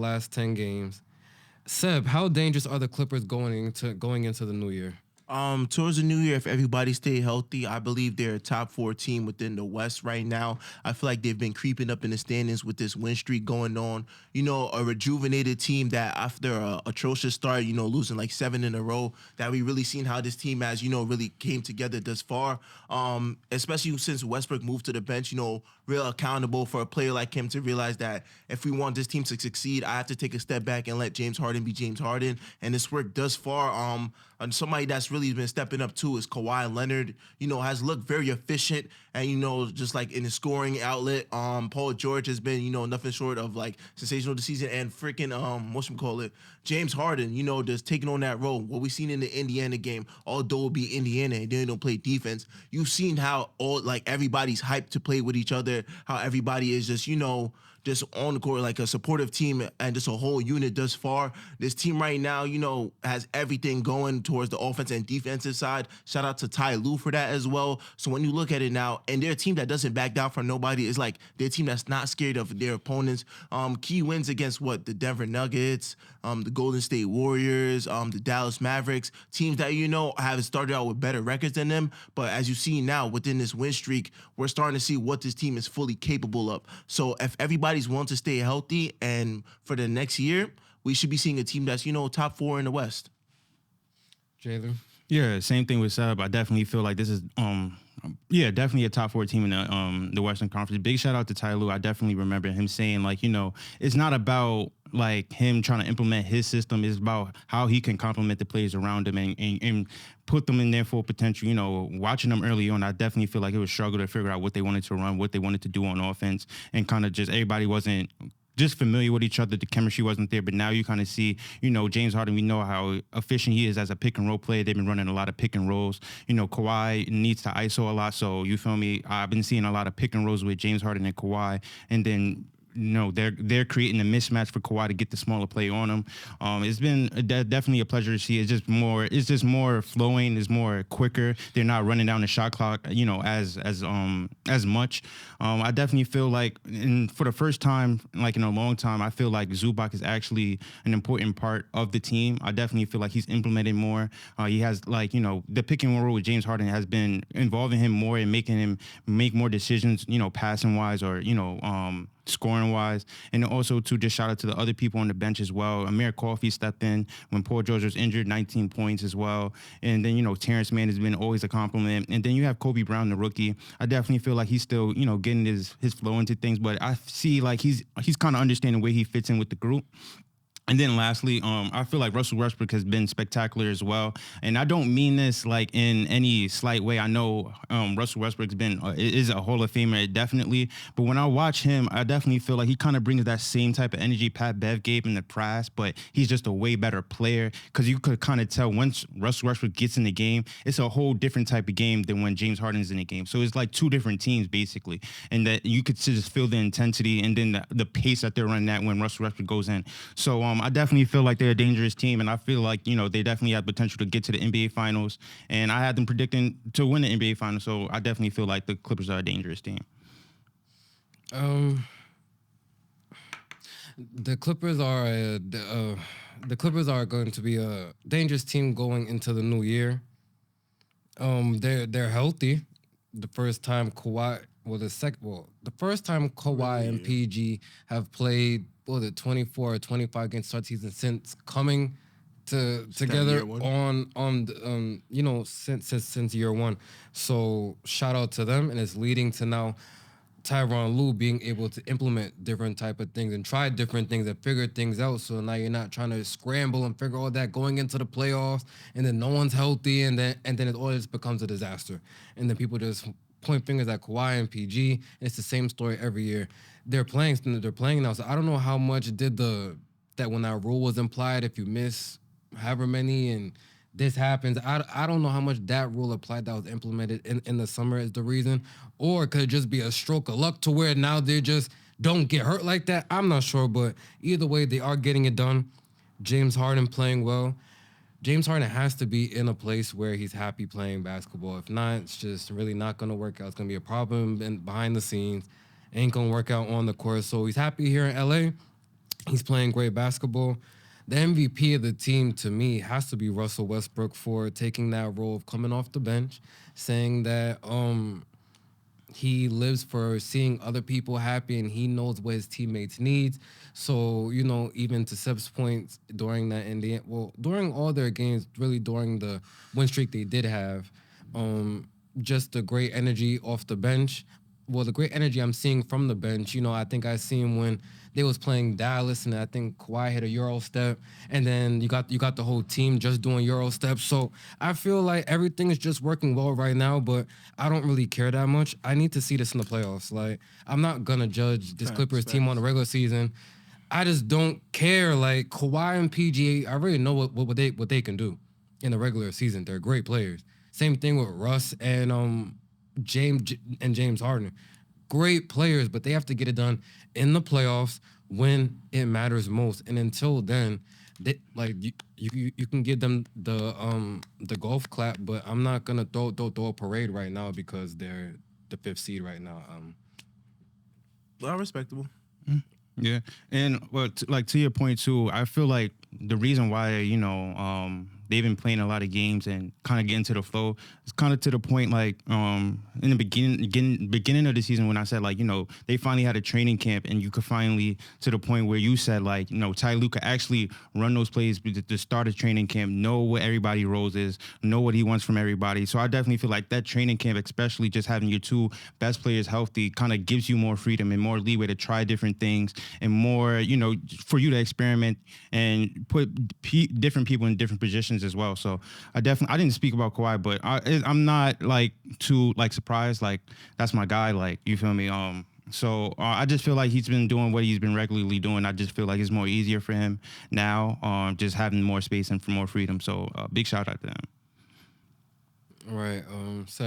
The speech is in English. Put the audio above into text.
last 10 games. Seb, how dangerous are the Clippers going into the new year? Towards the new year, if everybody stay healthy, I believe they're a top four team within the West right now. I feel like they've been creeping up in the standings with this win streak going on. A rejuvenated team that after a atrocious start, losing like seven in a row, that we really seen how this team has, really came together thus far. Especially since Westbrook moved to the bench, real accountable for a player like him to realize that if we want this team to succeed, I have to take a step back and let James Harden be James Harden. And this work thus far. And somebody that's really been stepping up too is Kawhi Leonard. Has looked very efficient and just like in the scoring outlet. Paul George has been nothing short of like sensational this season, and freaking James Harden. Just taking on that role. What we seen in the Indiana game, although it be Indiana and they don't play defense, you've seen how everybody's hyped to play with each other. How everybody is just on the court like a supportive team and just a whole unit thus far. This team right now, has everything going towards the offense and defensive side. Shout out to Ty Lue for that as well. So when you look at it now, and they're a team that doesn't back down from nobody. It's like they're a team that's not scared of their opponents. Key wins against the Denver Nuggets, the Golden State Warriors, the Dallas Mavericks, teams that have started out with better records than them. But as you see now within this win streak, we're starting to see what this team is fully capable of. So if everybody's willing to stay healthy, and for the next year, we should be seeing a team that's top four in the West. Jalen? Yeah, same thing with Seb. I definitely feel like this is definitely a top four team in the Western Conference. Big shout out to Ty Lue. I definitely remember him saying it's not about like him trying to implement his system. It's about how he can complement the players around him and put them in their full potential. Watching them early on, I definitely feel like it was a struggle to figure out what they wanted to run, what they wanted to do on offense, and kind of just everybody wasn't just familiar with each other. The chemistry wasn't there, but now you kind of see, James Harden, we know how efficient he is as a pick and roll player. They've been running a lot of pick and rolls. Kawhi needs to ISO a lot. So you feel me? I've been seeing a lot of pick and rolls with James Harden and Kawhi. And then they're creating a mismatch for Kawhi to get the smaller play on him. It's been definitely a pleasure to see. It's just more flowing. It's more quicker. They're not running down the shot clock, as much. I definitely feel like, and for the first time, like in a long time, I feel like Zubac is actually an important part of the team. I definitely feel like he's implemented more. He has the pick and roll with James Harden has been involving him more and making him make more decisions, passing wise or scoring wise, and also to just shout out to the other people on the bench as well. Amir Coffey stepped in when Paul George was injured, 19 points as well. And then Terrence Mann has been always a compliment. And then you have Kobe Brown, the rookie. I definitely feel like he's still getting his flow into things, but I see like he's kind of understanding where he fits in with the group. And then lastly, I feel like Russell Westbrook has been spectacular as well. And I don't mean this like in any slight way. I know Russell Westbrook's is a Hall of Famer, definitely. But when I watch him, I definitely feel like he kind of brings that same type of energy Pat Bev gave in the past, but he's just a way better player. Because you could kind of tell once Russell Westbrook gets in the game, it's a whole different type of game than when James Harden's in the game. So it's like two different teams, basically. And that you could just feel the intensity and then the pace that they're running at when Russell Westbrook goes in. So I definitely feel like they're a dangerous team, and I feel like, they definitely have potential to get to the NBA Finals, and I had them predicting to win the NBA Finals, so I definitely feel like the Clippers are a dangerous team. The Clippers are going to be a dangerous team going into the new year. They're healthy. The first time Kawhi and PG have played 24 or 25 games start season since coming together since year one. So shout out to them, and it's leading to now Tyronn Lue being able to implement different type of things and try different things and figure things out. So now you're not trying to scramble and figure all that going into the playoffs, and then no one's healthy, and then it all just becomes a disaster, and then people just point fingers at Kawhi and PG. And it's the same story every year. They're playing now. So I don't know how much did that when that rule was implied, if you miss however many and this happens, I don't know how much that rule applied that was implemented in the summer is the reason. Or it could just be a stroke of luck to where now they just don't get hurt like that. I'm not sure, but either way, they are getting it done. James Harden playing well. James Harden has to be in a place where he's happy playing basketball. If not, it's just really not going to work out. It's going to be a problem behind the scenes. Ain't going to work out on the court. So he's happy here in LA. He's playing great basketball. The MVP of the team to me has to be Russell Westbrook for taking that role of coming off the bench, saying that he lives for seeing other people happy and he knows what his teammates need. So, even to Seb's point during that during all their games, really during the win streak they did have, just the great energy off the bench. Well, the great energy I'm seeing from the bench, I think I seen when they was playing Dallas, and I think Kawhi hit a Euro step, and then you got the whole team just doing Euro steps. So I feel like everything is just working well right now, but I don't really care that much. I need to see this in the playoffs. Like, I'm not gonna judge this Clippers team on the regular season. I just don't care. Like, Kawhi and PG, I really know what they can do in the regular season. They're great players. Same thing with Russ and James Harden. Great players, but they have to get it done in the playoffs when it matters most. And until then, you can give them the golf clap, but I'm not gonna throw a parade right now because they're the fifth seed right now. Well, respectable. Yeah, and like to your point too, I feel like the reason why they've been playing a lot of games and kind of getting to the flow is kind of to the point like in the beginning of the season when I said like they finally had a training camp and you could finally to the point where you said like Ty Lue could actually run those plays at the start of training camp, know what everybody roles is, know what he wants from everybody. So I definitely feel like that training camp, especially just having your two best players healthy, kind of gives you more freedom and more leeway to try different things and more for you to experiment and put different people in different positions as well. So I didn't speak about Kawhi, but I'm not like too like surprised. Like that's my guy. Like you feel me? So I just feel like he's been doing what he's been regularly doing. I just feel like it's more easier for him now, just having more space and for more freedom. So big shout out to him. All right, Seb,